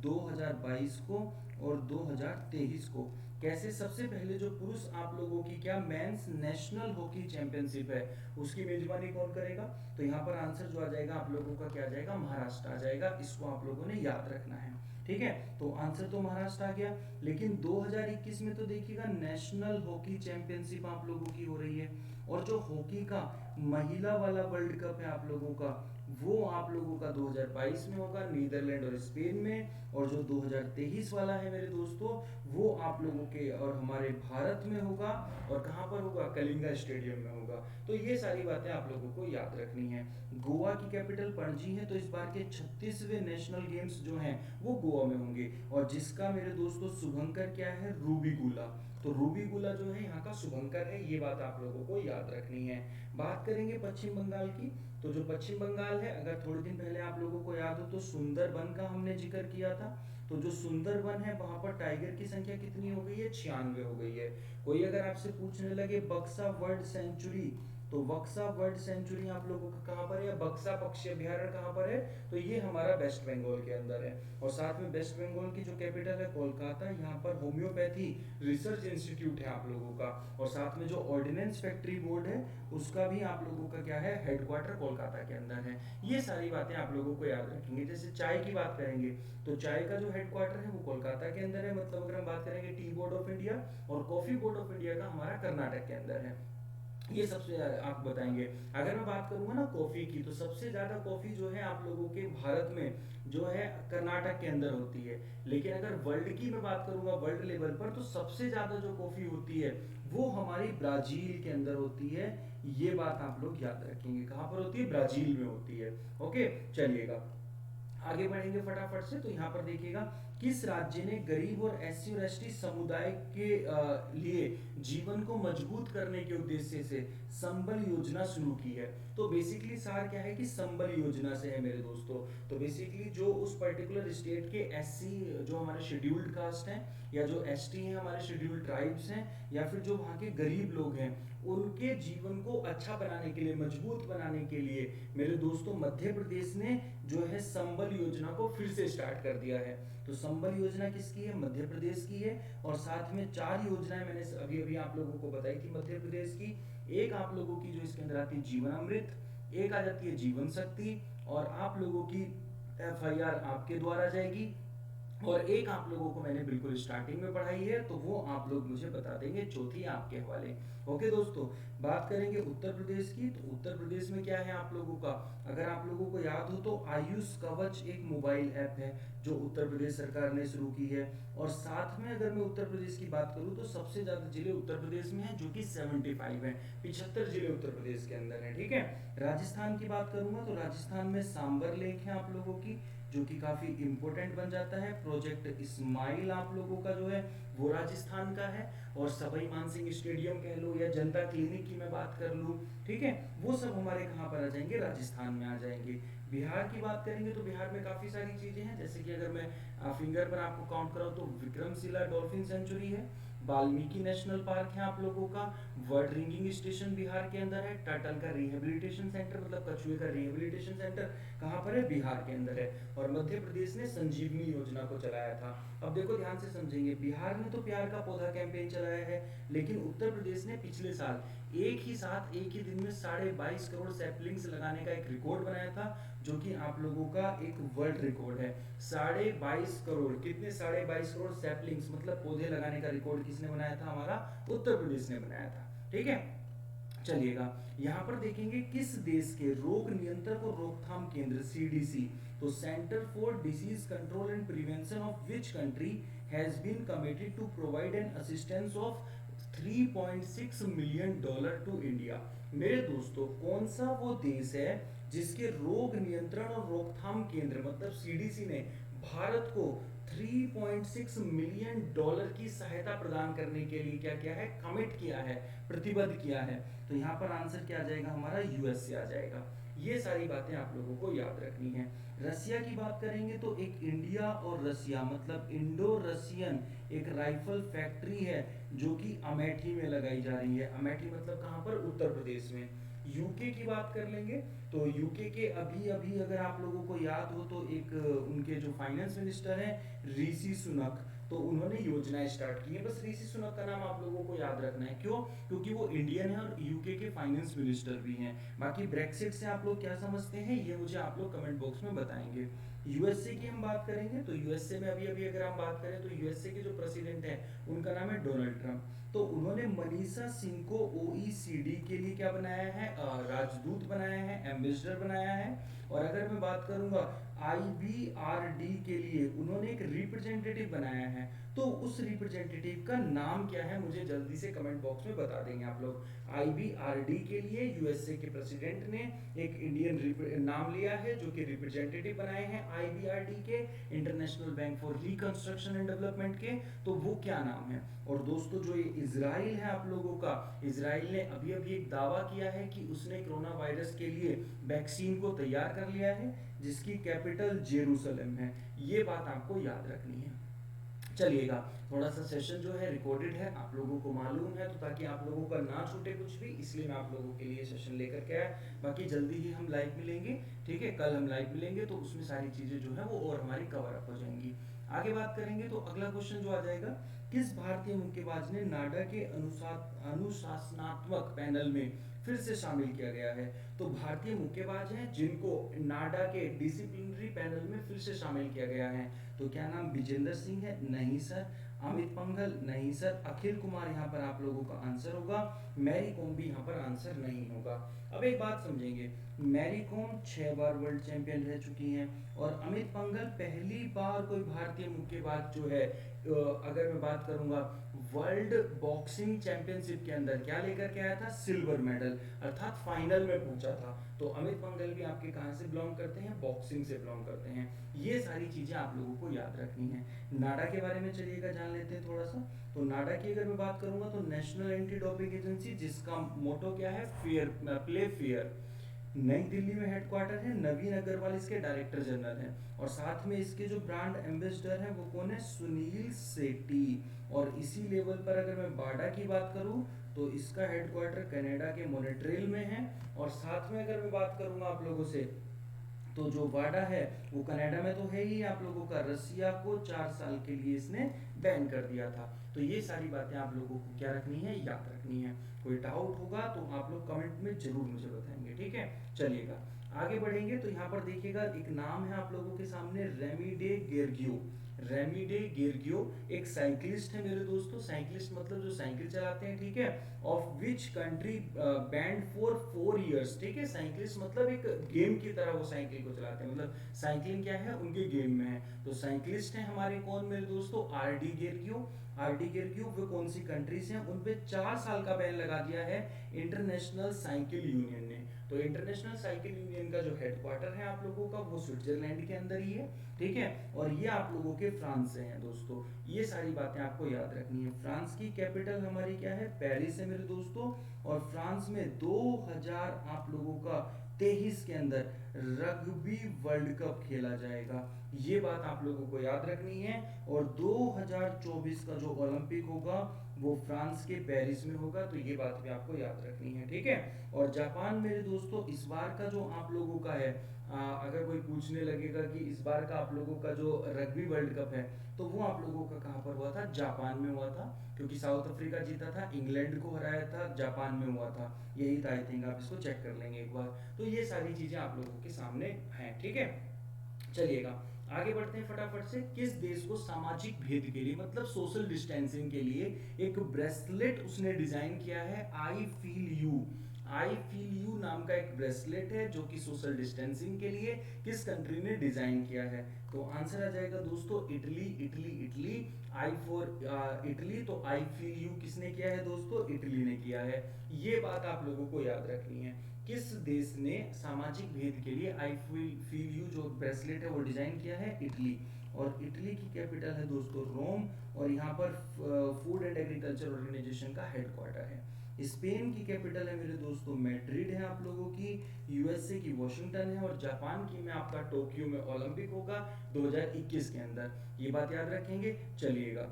2022 को और 2023 को। कैसे, सबसे पहले जो पुरुष आप लोगों की क्या मेंस नेशनल हॉकी चैंपियनशिप है, उसकी मेजबानी कौन करेगा। तो यहाँ पर आंसर जो आ जाएगा आप लोगों का क्या आ जाएगा, महाराष्ट्र आ जाएगा। इसको आप लोगों ने याद रखना है, ठीक है। तो आंसर तो महाराष्ट्र आ गया। लेकिन 2021 में तो देखिएगा नेशनल हॉकी चैंपियनशिप आप लोगों की हो रही है, और जो हॉकी का महिला वाला वर्ल्ड कप है आप लोगों का, वो आप लोगों का 2022 में होगा, नीदरलैंड और स्पेन में। और जो 2023 वाला है मेरे दोस्तों, वो आप लोगों के और हमारे भारत में होगा। और कहाँ पर होगा, कलिंगा स्टेडियम में होगा। तो ये सारी बातें आप लोगों को याद रखनी है। गोवा की कैपिटल पणजी है, तो इस बार के 36वें नेशनल गेम्स जो हैं वो गोवा में होंगे। और जिसका मेरे दोस्तों शुभंकर क्या है, रूबीगुला। तो रूबीगुला जो है यहाँ का शुभंकर है। ये बात आप लोगों को याद रखनी है। बात करेंगे पश्चिम बंगाल की। तो जो पश्चिम बंगाल है, अगर थोड़े दिन पहले आप लोगों को याद हो तो सुंदरबन का हमने जिक्र किया था। तो जो सुंदरबन है वहां पर टाइगर की संख्या कितनी हो गई है, 96 हो गई है। कोई अगर आपसे पूछने लगे बक्सा वर्ल्ड सेंचुरी, तो बक्सा वर्ल्ड सेंचुरी आप लोगों का कहाँ पर है, बक्सा पक्षी अभ्यारण्य कहाँ पर है, तो ये हमारा वेस्ट बंगाल के अंदर है। और साथ में वेस्ट बंगाल की जो कैपिटल है कोलकाता, यहाँ पर होम्योपैथी रिसर्च इंस्टीट्यूट है आप लोगों का। और साथ में जो ऑर्डिनेंस फैक्ट्री बोर्ड है उसका भी आप लोगों का क्या है, हेडक्वार्टर कोलकाता के अंदर है। ये सारी बातें आप लोगों को याद रखेंगे। जैसे चाय की बात करेंगे, तो चाय का जो हेडक्वार्टर है वो कोलकाता के अंदर है। मतलब अगर हम बात करेंगे टी बोर्ड ऑफ इंडिया और कॉफी बोर्ड ऑफ इंडिया का, हमारा कर्नाटक के अंदर है। ये सबसे आप बताएंगे। अगर मैं बात करूंगा ना कॉफी की, तो सबसे ज्यादा कॉफी जो है आप लोगों के भारत में जो है कर्नाटक के अंदर होती है। लेकिन अगर वर्ल्ड की मैं बात करूंगा, वर्ल्ड लेवल पर, तो सबसे ज्यादा जो कॉफी होती है वो हमारी ब्राजील के अंदर होती है। ये बात आप लोग याद रखेंगे, कहां पर होती है, ब्राजील में होती है। ओके, चलिएगा आगे बढ़ेंगे फटाफट से। तो यहाँ पर देखिएगा किस राज्य ने गरीब और एससी और एसटी समुदाय के लिए जीवन को मजबूत करने के उद्देश्य से संबल योजना शुरू की है? तो बेसिकली सार क्या है कि संबल योजना से है मेरे दोस्तों। तो बेसिकली जो उस पर्टिकुलर स्टेट के एससी जो हमारे शेड्यूल्ड कास्ट हैं, या जो एसटी हैं हमारे शेड्यूल्ड ट्राइब्स हैं, या फिर जो वहाँ के गरीब लोग हैं, उनके जीवन को अच्छा बनाने के लिए, मजबूत बनाने के लिए मेरे दोस्तों मध्य प्रदेश ने जो है संबल योजना को फिर से स्टार्ट कर दिया है। तो संबल योजना किसकी है? मध्य प्रदेश की है। और साथ में 4 योजनाएं मैंने अभी अभी आप लोगों को बताई थी मध्य प्रदेश की। एक आप लोगों की जो इसके अंदर आती है जीवन अमृत, एक आ जाती है जीवन शक्ति, और आप लोगों की FIR आपके द्वारा जाएगी, और एक आप लोगों को मैंने बिल्कुल स्टार्टिंग में पढ़ाई है, तो वो आप लोग मुझे बता देंगे, चौथी आपके हवाले। ओके दोस्तों, बात करेंगे उत्तर प्रदेश की। तो उत्तर प्रदेश में क्या है आप लोगों का, अगर आप लोगों को याद हो तो आयुष कवच एक मोबाइल ऐप है जो उत्तर प्रदेश सरकार ने शुरू की है। और साथ में अगर मैं उत्तर प्रदेश की बात करूं तो सबसे ज्यादा जिले उत्तर प्रदेश में हैं, जो कि 75 हैं। 75 जिले उत्तर प्रदेश के अंदर हैं, ठीक है। राजस्थान की बात करूंगा तो राजस्थान में सांबर लेक है आप लोगों की, जो कि काफी इंपॉर्टेंट बन जाता है। प्रोजेक्ट इस्माइल आप लोगों का जो है वो राजस्थान का है। और सवाई मानसिंह स्टेडियम कह लो, या जनता क्लिनिक की मैं बात कर लूँ, ठीक है, वो सब हमारे कहाँ पर आ जाएंगे? राजस्थान में आ जाएंगे। बिहार की बात करेंगे तो बिहार में काफी सारी चीजें हैं, जैसे कि अगर मैं फिंगर पर आपको काउंट कराऊं तो विक्रमशिला डॉल्फिन सेंचुरी है, वाल्मीकि नेशनल पार्क है आप लोगों का, वर्ड रिंगिंग स्टेशन बिहार के अंदर है, टर्टल का रिहेबिलिटेशन सेंटर मतलब कछुए का रिहेबिलिटेशन सेंटर कहाँ पर है? बिहार के अंदर है। और मध्य प्रदेश ने संजीवनी योजना को चलाया था। अब देखो ध्यान से समझेंगे, बिहार ने तो प्यार का पौधा कैंपेन चलाया है, लेकिन उत्तर प्रदेश ने पिछले साल एक ही साथ एक ही दिन में 22.5 करोड़ सैपलिंग्स लगाने का एक रिकॉर्ड बनाया था, जो कि आप लोगों का एक वर्ल्ड रिकॉर्ड है। 22.5 करोड़, कितने? 22.5 करोड़ सैपलिंग्स मतलब पौधे लगाने का रिकॉर्ड किसने बनाया था? हमारा उत्तर प्रदेश ने बनाया था, ठीक है। चलिएगा, यहाँ पर देखेंगे किस देश के रोग नियंत्रण और रोकथाम केंद्र CDC, तो centre for disease control and prevention of which country has been committed to provide an assistance of $3.6 million to India. मेरे दोस्तों, कौन सा वो देश है जिसके रोग नियंत्रण और रोकथाम केंद्र मतलब CDC ने भारत को $3.6 मिलियन की सहायता प्रदान करने के लिए क्या किया है? कमिट किया है, प्रतिबद्ध किया है। तो यहाँ पर आंसर क्या आ जाएगा हमारा? USA आ जाएगा। ये सारी बातें आप लोगों को याद रखनी है। रसिया की बात करेंगे तो एक इंडिया और रसिया मतलब इंडो रसियन एक राइफल फैक्ट्री है, जो कि अमेठी में लगाई जा रही है। अमेठी मतलब कहाँ पर? उत्तर प्रदेश में। यूके की बात कर लेंगे तो यूके के अभी अभी अगर आप लोगों को याद हो तो एक उनके जो फाइनेंस मिनिस्टर हैं ऋषि सुनक, तो उन्होंने योजनाएं स्टार्ट की है। बस ऋषि सुनक का नाम आप लोगों को याद रखना है। क्यों? क्योंकि वो इंडियन है और यूके के फाइनेंस मिनिस्टर भी हैं। बाकी ब्रेक्सिट से आप लोग क्या समझते हैं ये मुझे आप लोग कमेंट बॉक्स में बताएंगे। यूएसए की हम बात करेंगे तो यूएसए में अभी अभी अगर हम बात करें तो यूएसए के जो प्रेसिडेंट हैं उनका नाम है डोनाल्ड ट्रंप। तो उन्होंने मनीषा सिंह को OECD के लिए क्या बनाया है? राजदूत बनाया है, एम्बेसडर बनाया है। और अगर मैं बात करूंगा IBRD के लिए उन्होंने एक रिप्रेजेंटेटिव बनाया है। तो उस रिप्रेजेंटेटिव का नाम क्या है मुझे जल्दी से कमेंट बॉक्स में बता देंगे आप लोग। IBRD के लिए USA के प्रेसिडेंट ने एक इंडियन नाम लिया है जो कि रिप्रेजेंटेटिव बनाए हैं IBRD के, international bank for reconstruction and development के। तो वो क्या नाम है? और दोस्तों जो ये इजराइल है आप लोगों का, इजराइल ने अभी अभी एक दावा किया है कि उसने कोरोना वायरस के लिए वैक्सीन को तैयार कर लिया है, जिसकी कैपिटल जेरूसलम है। ये बात आपको याद रखनी है। चलिएगा, थोड़ा सा सेशन जो है रिकॉर्डेड है, आप लोगों को मालूम है, तो ताकि आप लोगों का ना छूटे कुछ भी, इसलिए मैं आप लोगों के लिए सेशन लेकर के आया। बाकी जल्दी ही हम लाइव मिलेंगे, ठीक है, कल हम लाइव मिलेंगे तो उसमें सारी चीजें जो है वो और हमारी कवर अप हो जाएंगी। आगे बात करेंगे तो अगला क्वेश्चन जो आ जाएगा, किस भारतीय मुक्केबाज ने नाडा के अनुशासनात्मक पैनल में फिर से शामिल किया गया है? तो भारतीय मुक्केबाज हैं जिनको नाडा के डिसिप्लिनरी पैनल में फिर से शामिल किया गया है। तो क्या नाम विजेंद्र सिंह है? नहीं सर। अमित पंघल? नहीं सर। अखिल कुमार यहाँ पर आप लोगों का आंसर होगा। मैरी कॉम भी यहाँ पर आंसर नहीं होगा। अब एक बात समझेंगे, मैरी कॉम 6 बार वर्ल्ड चैंपियन रह चुकी हैं, और अमित पंघल पहली बार कोई भारतीय मुक्केबाज जो है, अगर मैं बात करूंगा वर्ल्ड बॉक्सिंग चैंपियनशिप के अंदर क्या लेकर के आया था, सिल्वर मेडल, अर्थात फाइनल में पहुंचा था। तो अमित पंघल भी आपके कहाँ से बिलोंग करते हैं, बॉक्सिंग से बिलोंग करते हैं। ये सारी चीजें आप लोगों को याद रखनी है। नाडा के बारे में चलिएगा जान लेते हैं थोड़ा सा। तो नाडा की अगर मैं बात करूंगा तो नेशनल एंटी डोपिंग एजेंसी, जिसका मोटो क्या है, फेयर प्ले फेयर, नई दिल्ली में हेडक्वार्टर है। नवीन अग्रवाल इसके डायरेक्टर जनरल हैं, और साथ में इसके जो ब्रांड एम्बेसडर हैं वो कौन है, सुनील सेठी। और इसी लेवल पर अगर मैं बाडा की बात करूं तो इसका हेडक्वार्टर कनाडा के मोन्ट्रियल में है। और साथ में अगर मैं बात करूंगा आप लोगों से, तो जो वाडा है वो कनाडा में तो है ही आप लोगों का, रसिया को 4 साल के लिए इसने बैन कर दिया था। तो ये सारी बातें आप लोगों को क्या रखनी है, याद रखनी है। कोई डाउट होगा तो आप लोग कमेंट में जरूर मुझे बताएंगे, ठीक है। चलिएगा आगे बढ़ेंगे, तो यहाँ पर देखिएगा एक नाम है आप लोगों के सामने, रेमी डे गेर्गियो। रेमी डे गेर्गियो एक साइकिलिस्ट है मेरे दोस्तों, साइकिलिस्ट मतलब जो साइकिल चलाते हैं, ठीक है। Of which country band for 4 years, ठीक है। साइकिलिस्ट मतलब एक गेम की तरह वो साइकिल को चलाते हैं, मतलब साइकिलिंग क्या है उनके गेम में है। तो साइकिलिस्ट हैं हमारे कौन मेरे दोस्तों, आर डी गेर्गियो। आर डी गेर्गियो वो कौन सी कंट्रीज हैं, उन पे 4 साल का बैन लगा दिया है इंटरनेशनल साइकिल यूनियन ने। तो इंटरनेशनल साइकिल यूनियन का जो हेडक्वार्टर है आप लोगों का वो स्विट्जरलैंड के अंदर ही है, ठीक है। और ये आप लोगों के फ्रांस से हैं दोस्तों। ये सारी बातें आपको याद रखनी है। फ्रांस की कैपिटल हमारी क्या है, पेरिस है मेरे दोस्तों। और फ्रांस में 2000 आप लोगों का 23 के अंदर रग्बी वर्ल्ड कप खेला जाएगा, ये बात आप लोगों को याद रखनी है। और 2024 का जो ओलंपिक होगा वो फ्रांस के पेरिस में होगा, तो ये बात भी आपको याद रखनी है, ठीक है। और जापान मेरे दोस्तों इस बार का जो आप लोगों का है, अगर कोई पूछने लगेगा कि इस बार का आप लोगों का जो रग्बी वर्ल्ड कप है, तो वो आप लोगों का कहाँ पर हुआ था, जापान में हुआ था। क्योंकि साउथ अफ्रीका जीता था, इंग्लैंड को हराया था, जापान में हुआ था, यही था आई थिंक। आप इसको चेक कर लेंगे एक बार। तो ये सारी चीजें आप लोगों के सामने हैं, ठीक है। चलिएगा आगे बढ़ते हैं फटाफट से। किस देश को सामाजिक भेद के लिए, मतलब सोशल डिस्टेंसिंग के लिए एक ब्रेसलेट उसने डिजाइन किया है, I feel you. I feel you नाम का एक ब्रेसलेट है जो कि सोशल डिस्टेंसिंग के लिए किस कंट्री ने डिजाइन किया है। तो आंसर आ जाएगा दोस्तों Italy, Italy, Italy. I for Italy, तो आई फील यू किसने किया है दोस्तों, इटली ने किया है। ये बात आप लोगों को याद रखनी है। किस देश ने सामाजिक भेद के लिए आई फील यू जो ब्रेसलेट है वो डिजाइन किया है, इटली। और इटली की कैपिटल है दोस्तों रोम, और यहाँ पर फूड एंड एग्रीकल्चर ऑर्गेनाइजेशन का हेडक्वार्टर है। स्पेन की कैपिटल है मेरे दोस्तों मैड्रिड है आप लोगों की। यूएसए की वॉशिंगटन है। और जापान की में आपका टोक्यो में ओलंपिक होगा 2021 के अंदर, ये बात याद रखेंगे। चलिएगा,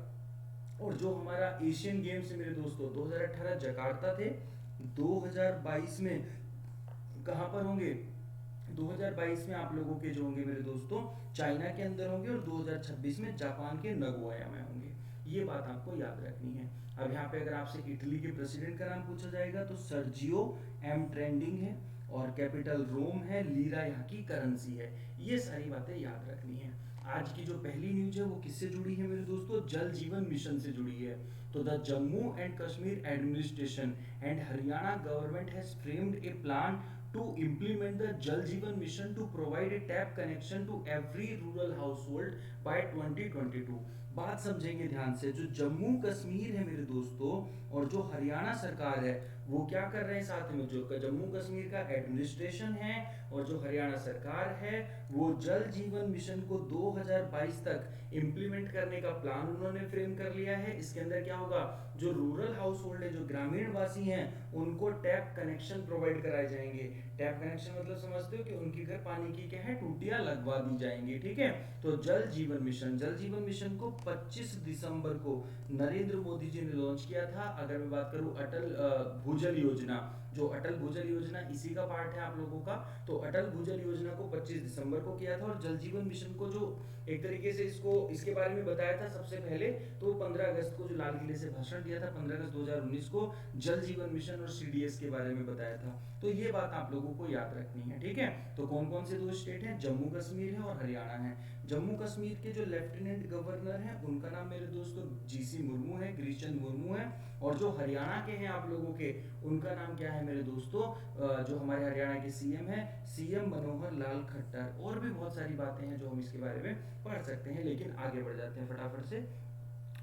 और जो हमारा एशियन गेम्स है मेरे दोस्तों 2018 जकार्ता थे, 2022 में कहाँ पर होंगे, 2022 में आप लोगों के जो होंगे मेरे दोस्तों चाइना के अंदर होंगे, और 2026 में जापान के नगोया में होंगे। ये बात आपको याद रखनी है। अब यहाँ पे अगर आपसे इटली के प्रेसिडेंट का नाम पूछा जाएगा तो सर्जियो एम ट्रेंडिंग है, और कैपिटल रोम है, लीरा यहाँ की करेंसी है। ये सारी बातें याद रखनी है। आज की जो पहली न्यूज है वो किससे जुड़ी है मेरे दोस्तों, जल जीवन मिशन से जुड़ी है। तो the Jammu and Kashmir administration and Haryana government has framed A plan to implement the Jal Jeevan mission to provide a tap connection to every rural household by 2022। बात समझेंगे ध्यान से, जो जम्मू कश्मीर है मेरे दोस्तों और जो हरियाणा सरकार है वो क्या कर रहे हैं साथ में, जो जम्मू कश्मीर का एडमिनिस्ट्रेशन है और जो हरियाणा सरकार है वो जल जीवन मिशन को 2022 तक इम्प्लीमेंट करने का प्लान उन्होंने फ्रेम कर लिया है। इसके अंदर क्या होगा, जो रूरल हाउस होल्ड है, जो ग्रामीण वासी हैं, उनको टैप कनेक्शन प्रोवाइड कराए जाएंगे। टैप कनेक्शन मतलब समझते हो कि उनके घर पानी की क्या है, टूटियां लगवा दी जाएंगी, ठीक है। तो जल जीवन मिशन, जल जीवन मिशन को 25 दिसंबर को नरेंद्र मोदी जी ने लॉन्च किया था। अगर मैं बात करूं अटल भूजल योजना, जो अटल भूजल योजना इसी का पार्ट है आप लोगों का। तो अटल भूजल योजना को 25 दिसंबर को किया था, और जल जीवन मिशन को जो एक तरीके से इसको इसके बारे में बताया था सबसे पहले, तो 15 अगस्त को जो लाल किले से भाषण दिया था 15 अगस्त 2019 को, जल जीवन मिशन और सीडीएस के बारे में बताया था। तो ये बात आप लोगों को याद रखनी है, ठीक है। तो कौन कौन से दो स्टेट हैं, जम्मू कश्मीर है और हरियाणा है। जम्मू कश्मीर के जो लेफ्टिनेंट गवर्नर हैं उनका नाम मेरे दोस्तों जीसी मुर्मू है, गिरीशचंद मुर्मू है। और जो हरियाणा के हैं आप लोगों के, उनका नाम क्या है मेरे दोस्तों, जो हमारे हरियाणा के सीएम है, सीएम मनोहर लाल खट्टर। और भी बहुत सारी बातें हैं जो हम इसके बारे में पढ़ सकते हैं, लेकिन आगे बढ़ जाते हैं फटाफट से।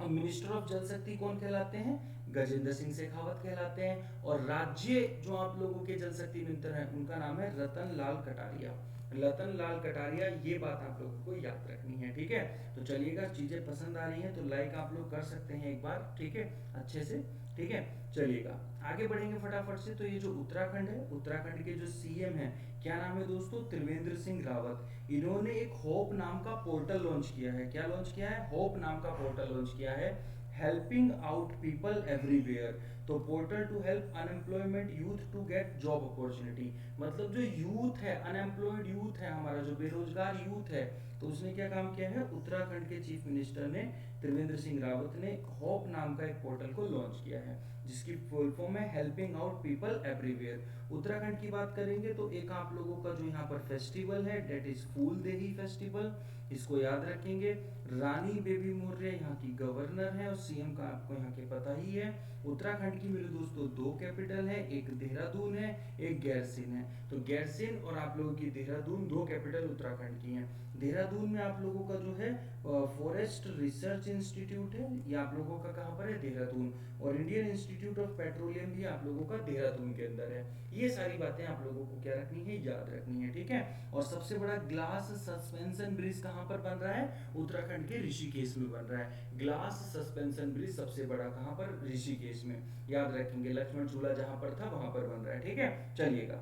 अब मिनिस्टर ऑफ जल शक्ति कौन कहलाते हैं, गजेंद्र सिंह शेखावत कहलाते हैं। और राज्य जो आप लोगों के जल शक्ति मंत्री हैं उनका नाम है रतन लाल कटारिया। रतन लाल कटारिया, ये बात आप लोगों को याद रखनी है, ठीक है। तो चलिएगा, चीजें पसंद आ रही हैं तो लाइक आप लोग कर सकते हैं एक बार, ठीक है, अच्छे से, ठीक है। चलिएगा आगे बढ़ेंगे फटाफट से। तो ये जो उत्तराखंड है, उत्तराखंड के जो सीएम है, क्या नाम है दोस्तों, त्रिवेंद्र सिंह रावत। इन्होंने एक होप नाम का पोर्टल लॉन्च किया है। क्या लॉन्च किया है, होप नाम का पोर्टल लॉन्च किया है, हेल्पिंग आउट पीपल एवरीवेयर। तो portal to help unemployment youth to get job opportunity. मतलब जो यूथ है, अनएम्प्लॉयड यूथ है हमारा, जो बेरोजगार यूथ है, तो उसने क्या काम किया है, उत्तराखंड के चीफ मिनिस्टर ने, त्रिवेंद्र सिंह रावत ने होप नाम का एक पोर्टल को लॉन्च किया है, जिसकी फुल फॉर्म है helping out people everywhere. Uttarakhand की बात करेंगे तो एक आप लोगों का जो यहाँ पर फेस्टिवल है, डेट इज फूल देही फेस्टिवल, इसको याद रखेंगे। रानी बेबी मौर्य यहाँ की गवर्नर है, और सीएम का आपको यहाँ के पता ही है। उत्तराखंड की मेरे दोस्तों दो कैपिटल है, एक देहरादून है, एक गैरसिन है। तो गैरसिन और आप लोगों की देहरादून, दो कैपिटल उत्तराखंड की हैं। देहरादून में आप लोगों का जो है फॉरेस्ट रिसर्च इंस्टीट्यूट है, ये आप लोगों का कहाँ पर है, देहरादून। और इंडियन इंस्टीट्यूट ऑफ पेट्रोलियम भी आप लोगों का देहरादून के अंदर है। ये सारी बातें आप लोगों को क्या रखनी है, याद रखनी है, ठीक है। और सबसे बड़ा ग्लास सस्पेंशन ब्रिज कहाँ पर बन रहा है, उत्तराखंड के ऋषिकेश में बन रहा है। ग्लास सस्पेंशन ब्रिज सबसे बड़ा कहाँ पर, ऋषिकेश में, याद रखेंगे। लक्ष्मण झूला जहाँ पर था वहां पर बन रहा है, ठीक है। चलिएगा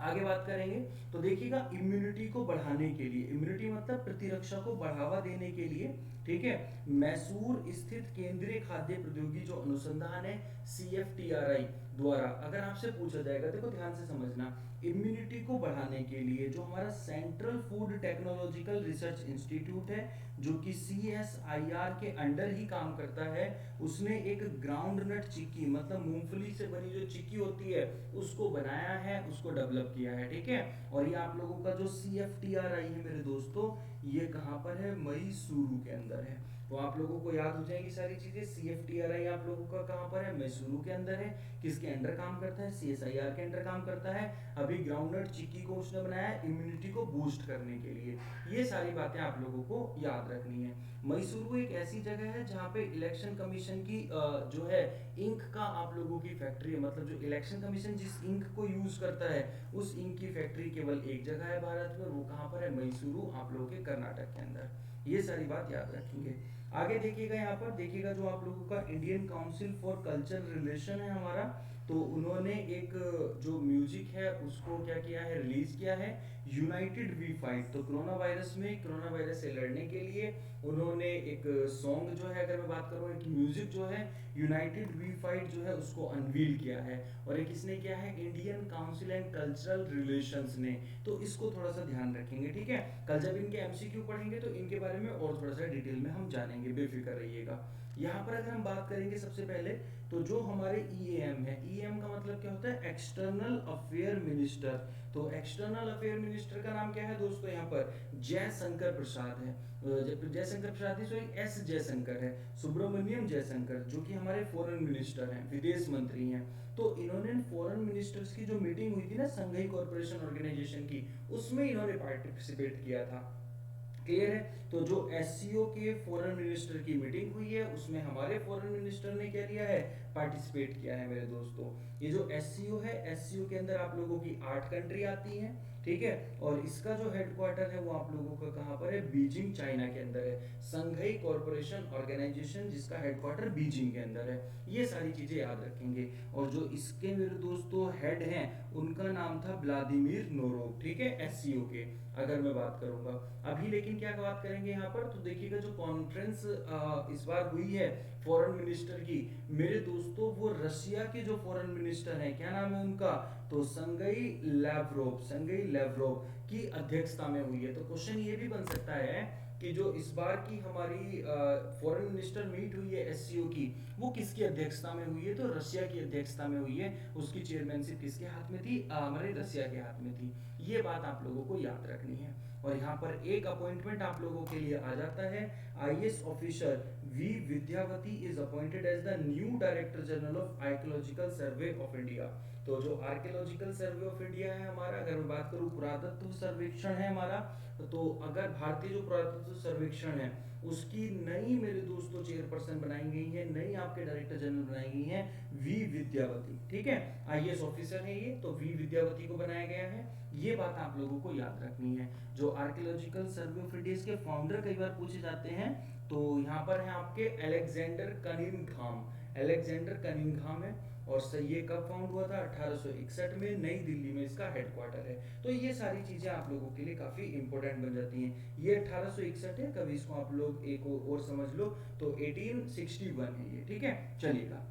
आगे बात करेंगे। तो देखिएगा, इम्यूनिटी को बढ़ाने के लिए, इम्यूनिटी मतलब प्रतिरक्षा को बढ़ावा देने के लिए, ठीक है, मैसूर स्थित केंद्रीय खाद्य प्रौद्योगिकी जो अनुसंधान है, सीएफटीआरआई द्वारा, अगर आपसे पूछा जाएगा, देखो ध्यान से समझना, इम्यूनिटी को बढ़ाने के लिए जो हमारा central food technological research institute है, जो कि सीएसआईआर के अंडर ही काम करता है, उसने एक ग्राउंड नट चिक्की, मतलब मूंगफली से बनी जो चिक्की होती है, उसको बनाया है, उसको डेवलप किया है, ठीक है। और ये आप लोगों का जो सीएफटीआरआई है मेरे दोस्तों, ये कहाँ पर है, मैसूरू के अंदर है। तो आप लोगों को याद हो जाएंगी सारी चीजें। सीएफटीआरआई आप लोगों का कहाँ पर है, मैसूरू के अंदर है। किसके अंडर काम करता है, सीएसआईआर के अंडर काम करता है। अभी ग्राउंडनट चिक्की को उसने बनाया इम्यूनिटी को बूस्ट करने के लिए। ये सारी बातें आप लोगों को याद रखनी है। मैसूरू एक ऐसी जगह है जहाँ पे इलेक्शन कमीशन की जो है इंक का आप लोगों की फैक्ट्री है, मतलब जो इलेक्शन कमीशन जिस इंक को यूज करता है, उस इंक की फैक्ट्री केवल एक जगह है भारत में, वो कहाँ पर है, मैसूरू, आप लोगों के कर्नाटक के अंदर। ये सारी बात याद रखेंगे। आगे देखिएगा, यहाँ पर देखिएगा जो आप लोगों का Indian council for culture relation है हमारा, तो उन्होंने एक जो म्यूजिक है उसको क्या किया है, रिलीज किया है, यूनाइटेड वी फाइट। तो कोरोना वायरस में, कोरोना वायरस से लड़ने के लिए उन्होंने एक सॉन्ग जो है, अगर मैं बात करूँ, एक म्यूजिक जो है यूनाइटेड वी फाइट जो है उसको अनवील किया है। और एक किसने किया है, Indian council and cultural relations ने। तो इसको थोड़ा सा ध्यान रखेंगे, ठीक है। कल जब इनके एमसीक्यू पढ़ेंगे तो इनके बारे में और थोड़ा सा डिटेल में हम जानेंगे, बेफिक्र रहिएगा। यहाँ पर अगर हम बात करेंगे सबसे पहले, तो जो हमारे ईएएम है, ईएएम का मतलब क्या होता है, एक्सटर्नल अफेयर मिनिस्टर। तो एक्सटर्नल अफेयर मिनिस्टर का नाम क्या है दोस्तों, यहाँ पर जयशंकर प्रसाद है। जयशंकर प्रसाद नहीं, सॉरी, एस जयशंकर है, सुब्रमण्यम जयशंकर, जो कि हमारे फॉरेन मिनिस्टर हैं, विदेश मंत्री हैं। तो इन्होंने फॉरेन मिनिस्टर्स की जो मीटिंग हुई थी ना, संघाई कॉर्पोरेशन ऑर्गेनाइजेशन की, उसमें इन्होंने पार्टिसिपेट किया था। क्लियर है। तो जो एससीओ के फॉरेन मिनिस्टर की मीटिंग हुई है, उसमें हमारे फॉरेन मिनिस्टर ने क्या किया है, पार्टिसिपेट किया है मेरे दोस्तों। ये जो एससीओ है, एससीओ के अंदर आप लोगों की 8 कंट्री आती हैं, ठीक है। और इसका जो हेडक्वार्टर है वो आप लोगों का कहाँ पर है, बीजिंग, चाइना के अंदर है। संघाई कॉर्पोरेशन ऑर्गेनाइजेशन, जिसका हेडक्वार्टर बीजिंग के अंदर है। ये सारी चीजें याद रखेंगे। और जो इसके मेरे दोस्तों हेड हैं, उनका नाम था व्लादिमीर नोरोव, ठीक है, एससीओ के, अगर मैं बात करूंगा अभी। लेकिन क्या बात करेंगे यहाँ पर, तो देखिएगा जो कॉन्फ्रेंस इस बार हुई है फॉरेन मिनिस्टर की, मेरे दोस्तों वो रशिया के जो फॉरेन मिनिस्टर हैं, क्या नाम है उनका, तो संगई लेवरोव की अध्यक्षता में हुई है। तो क्वेश्चन ये भी बन सकता है कि जो इस बार की हमारी फॉरेन मिनिस्टर मीट हुई है एससीओ की, वो किसकी अध्यक्षता में हुई है, तो रशिया की अध्यक्षता में हुई है। उसकी चेयरमैनशिप किसके हाथ में थी, हमारे रशिया के हाथ में थी। ये बात आप लोगों को याद रखनी है। और यहाँ पर एक अपॉइंटमेंट आप लोगों के लिए आ जाता है, IAS officer V Vidyavati is appointed as the new director general of archaeological survey of India. तो जो आर्कियोलॉजिकल सर्वे ऑफ इंडिया है हमारा, अगर मैं बात करूँ पुरातत्व सर्वेक्षण है हमारा, तो अगर भारतीय जो पुरातत्व सर्वेक्षण है उसकी नई मेरे दोस्तों चेयरपर्सन बनाई गई है, नई आपके डायरेक्टर जनरल बनाई गई है वी विद्यावती। ठीक है, आईएएस ऑफिसर है ये, तो वी विद्यावती को बनाया गया है। ये बात आप लोगों को याद रखनी है। जो आर्कियोलॉजिकल सर्वे ऑफ इंडिया के फाउंडर कई बार पूछे जाते हैं, तो यहाँ पर है आपके अलेक्जेंडर कनिंघाम। अलेक्जेंडर कनिंघाम है, और ये कब फाउंड हुआ था, 1861 में, नई दिल्ली में इसका हेडक्वार्टर है। तो ये सारी चीजें आप लोगों के लिए काफी इंपॉर्टेंट बन जाती हैं। ये 1861 है, कभी इसको आप लोग एक और समझ लो, तो 1861 है ये। ठीक है, चलिएगा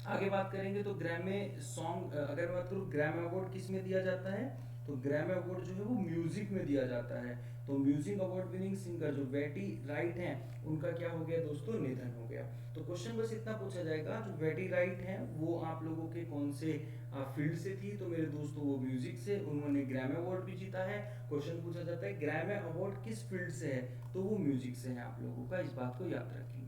आगे बात करेंगे। तो ग्रैमी सॉन्ग, अगर बात करूँ ग्रैमी अवार्ड किस में दिया जाता है, तो ग्रैमी अवार्ड जो है वो म्यूजिक में दिया जाता है। तो म्यूजिक अवार्ड विनिंग सिंगर जो बेटी राइट हैं, उनका क्या हो गया दोस्तों, निधन हो गया। तो क्वेश्चन बस इतना पूछा जाएगा, जो बेटी राइट हैं वो आप लोगों के कौन से फील्ड से थी, तो मेरे दोस्तों वो म्यूजिक से, उन्होंने ग्रैमी अवार्ड भी जीता है। क्वेश्चन पूछा जाता है ग्रैमी अवार्ड किस फील्ड से है, तो वो म्यूजिक से है आप लोगों का, इस बात को याद रखेंगे।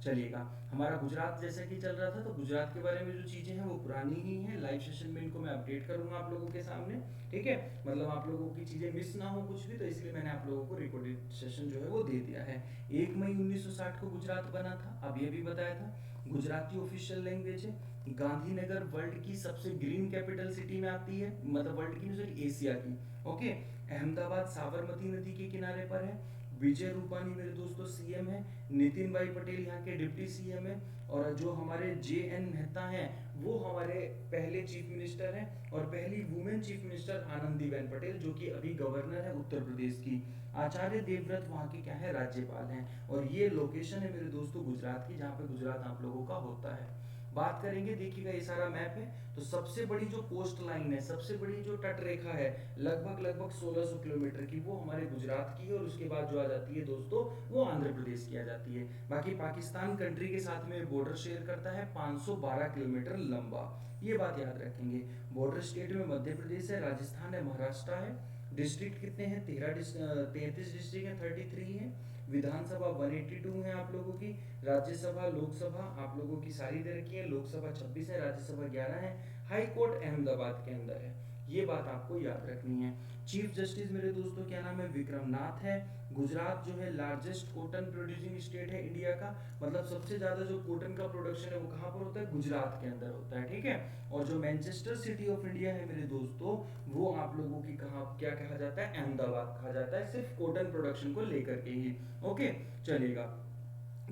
चलिएगा, हमारा गुजरात जैसे कि चल रहा था, तो गुजरात के बारे में जो चीजें हैं वो पुरानी ही हैं। लाइव सेशन में इनको मैं अपडेट करूंगा आप लोगों के सामने। ठीक है, मतलब आप लोगों की चीजें मिस ना हो कुछ भी, तो इसलिए मैंने आप लोगों को रिकॉर्डेड सेशन जो है वो दे दिया है। 1 मई 1960 को गुजरात बना था, अब ये भी बताया था। गुजराती ऑफिशियल लैंग्वेज है। गांधीनगर वर्ल्ड की सबसे ग्रीन कैपिटल सिटी में आती है, मतलब वर्ल्ड की सॉरी एशिया की। ओके, अहमदाबाद साबरमती नदी के किनारे पर है। विजय रूपानी मेरे दोस्तों सीएम है। नितिन भाई पटेल यहाँ के डिप्टी सीएम है। और जो हमारे जे एन मेहता हैं वो हमारे पहले चीफ मिनिस्टर हैं। और पहली women chief minister Anandiben Patel, जो कि अभी गवर्नर है उत्तर प्रदेश की। आचार्य देवव्रत वहाँ के क्या है, राज्यपाल हैं। और ये लोकेशन है मेरे दोस्तों गुजरात की, जहाँ पे गुजरात आप लोगों का होता है। बात करेंगे, देखिएगा ये सारा मैप है, तो सबसे बड़ी जो कोस्ट लाइन है, सबसे बड़ी जो तट रेखा है, लगभग 1600 किलोमीटर की, वो हमारे गुजरात की है। और उसके बाद जो आ जाती है दोस्तों, वो आंध्र प्रदेश की आ जाती है। बाकी पाकिस्तान कंट्री के साथ में बॉर्डर शेयर करता है 512 किलोमीटर लंबा, ये बात याद रखेंगे। बॉर्डर स्टेट में मध्य प्रदेश है, राजस्थान है, महाराष्ट्र है। डिस्ट्रिक्ट कितने हैं, 33 डिस्ट्रिक्ट है, 33 है। विधानसभा 182 है आप लोगों की। राज्यसभा लोकसभा आप लोगों की सारी दे रखी है, लोकसभा 26 है, राज्यसभा 11 है। हाई कोर्ट अहमदाबाद के अंदर है, ये बात आपको याद रखनी है। चीफ जस्टिस मेरे दोस्तों क्या नाम है, विक्रमनाथ है। गुजरात जो है लार्जेस्ट कॉटन प्रोड्यूसिंग स्टेट है इंडिया का, मतलब सबसे ज्यादा जो कॉटन का प्रोडक्शन है वो कहाँ पर होता है, गुजरात के अंदर होता है। ठीक है, और जो मैनचेस्टर सिटी ऑफ इंडिया है मेरे दोस्तों, वो आप लोगों की कहाँ क्या कहा जाता है, अहमदाबाद कहा जाता है, सिर्फ कॉटन प्रोडक्शन को लेकर के ही। ओके, चलिएगा।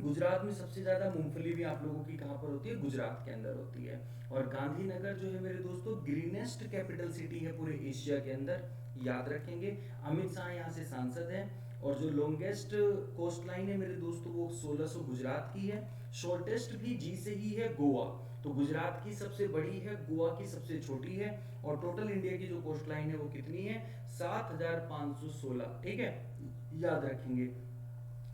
गुजरात में सबसे ज्यादा मूंगफली भी आप लोगों की कहाँ पर होती है, गुजरात के अंदर होती है। और गांधीनगर जो है मेरे दोस्तों ग्रीनेस्ट कैपिटल सिटी है पूरे एशिया के अंदर, याद रखेंगे। अमित शाह यहाँ से सांसद है। और जो लॉन्गेस्ट कोस्ट लाइन है मेरे दोस्तों वो 1600 गुजरात की है। शॉर्टेस्ट भी जी से ही है, गोवा। तो गुजरात की सबसे बड़ी है, गोवा की सबसे छोटी है। और टोटल इंडिया की जो कोस्ट लाइन है वो कितनी है, 7516। ठीक है, याद रखेंगे।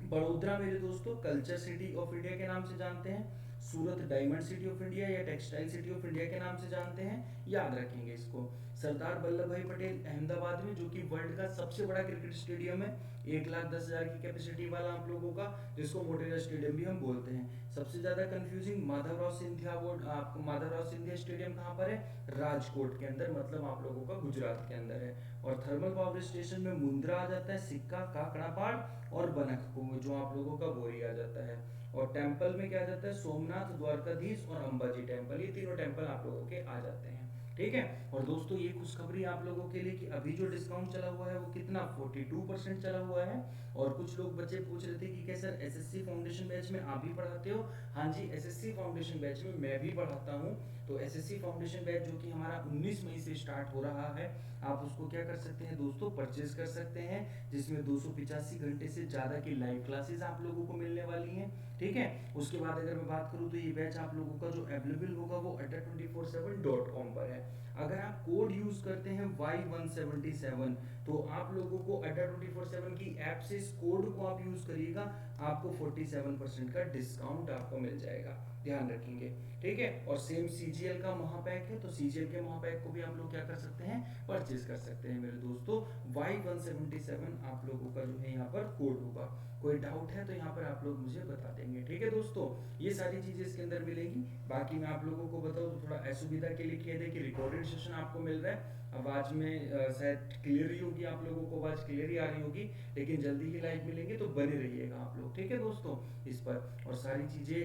बड़ोदरा मेरे दोस्तों कल्चर सिटी ऑफ इंडिया के नाम से जानते हैं। सूरत डायमंड सिटी ऑफ इंडिया या टेक्सटाइल सिटी ऑफ इंडिया के नाम से जानते हैं, याद रखेंगे इसको। सरदार वल्लभ भाई पटेल अहमदाबाद में, जो कि वर्ल्ड का सबसे बड़ा क्रिकेट स्टेडियम है, 1,10,000 की कैपेसिटी वाला आप लोगों का, जिसको मोटेरा स्टेडियम भी हम बोलते हैं। सबसे ज्यादा कंफ्यूजिंग माधवराव सिंधिया अवार्ड, आपको माधवराव सिंधिया स्टेडियम कहाँ पर है, राजकोट के अंदर, मतलब आप लोगों का गुजरात के अंदर है। और थर्मल पावर स्टेशन में मुंद्रा आ जाता है, सिक्का, काकड़ापाड़ और बनकपुर, जो आप लोगों का बोरी आ जाता है। और टेम्पल में क्या आ जाता है, सोमनाथ, द्वारकाधीश और अंबाजी टेम्पल, ये तीनों टेम्पल आप लोगों के आ जाते हैं। ठीक है, और दोस्तों ये खुशखबरी आप लोगों के लिए कि अभी जो डिस्काउंट चला हुआ है वो कितना 42% चला हुआ है। और कुछ लोग बच्चे पूछ रहे थे कि क्या सर एसएससी फाउंडेशन बैच में आप भी पढ़ाते हो, हाँ जी, एसएससी फाउंडेशन बैच में मैं भी पढ़ाता हूँ। तो एसएससी फाउंडेशन बैच जो कि हमारा 19 मई से स्टार्ट हो रहा है, आप उसको क्या कर सकते हैं दोस्तों, परचेज कर सकते हैं, जिसमें 285 घंटे से ज़्यादा की लाइव क्लासेस आप लोगों को मिलने वाली हैं। ठीक है, उसके बाद अगर मैं बात करूँ तो ये बैच आप लोगों का जो अवेलेबल होगा वो adda247.com पर है। अगर आप कोड यूज करते हैं Y177, तो आप लोगों को adda247 की ऐप से इस कोड को आप यूज करिएगा, आपको 47% का डिस्काउंट आपको मिल जाएगा, ध्यान रखेंगे। ठीक है, और सेम सीजीएल का महापैक है, तो सीजीएल के महापैक को भी आप लोग क्या कर सकते हैं, परचेज कर सकते हैं मेरे दोस्तों। Y177 आप लोगों का जो है यहाँ पर कोड होगा। कोई डाउट है तो यहाँ पर आप लोग मुझे बता देंगे। ठीक है दोस्तों, ये सारी चीजें इसके अंदर मिलेंगी। बाकी मैं आप लोगों को बताऊँ तो थोड़ा असुविधा के लिए कह दे कि रिकॉर्डेड सेशन आपको मिल रहा है, आवाज में शायद क्लियर ही होगी, आप लोगों को आवाज क्लियर ही आ रही होगी, लेकिन जल्दी ही लाइव मिलेंगे, तो बने रहिएगा आप लोग। ठीक है दोस्तों, इस पर और सारी चीजें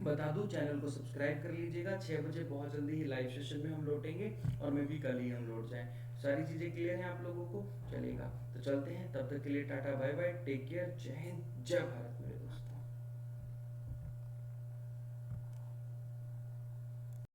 बता दूं, चैनल को सब्सक्राइब कर लीजिएगा। 6 बजे बहुत जल्दी ही लाइव सेशन में हम लौटेंगे, और मैं भी कल ही हम लौट जाएं। सारी चीजें क्लियर हैं आप लोगों को, चलेगा तो चलते हैं, तब तक के लिए tata bye bye, take care, जय हिंद जय भारत मेरे दोस्त।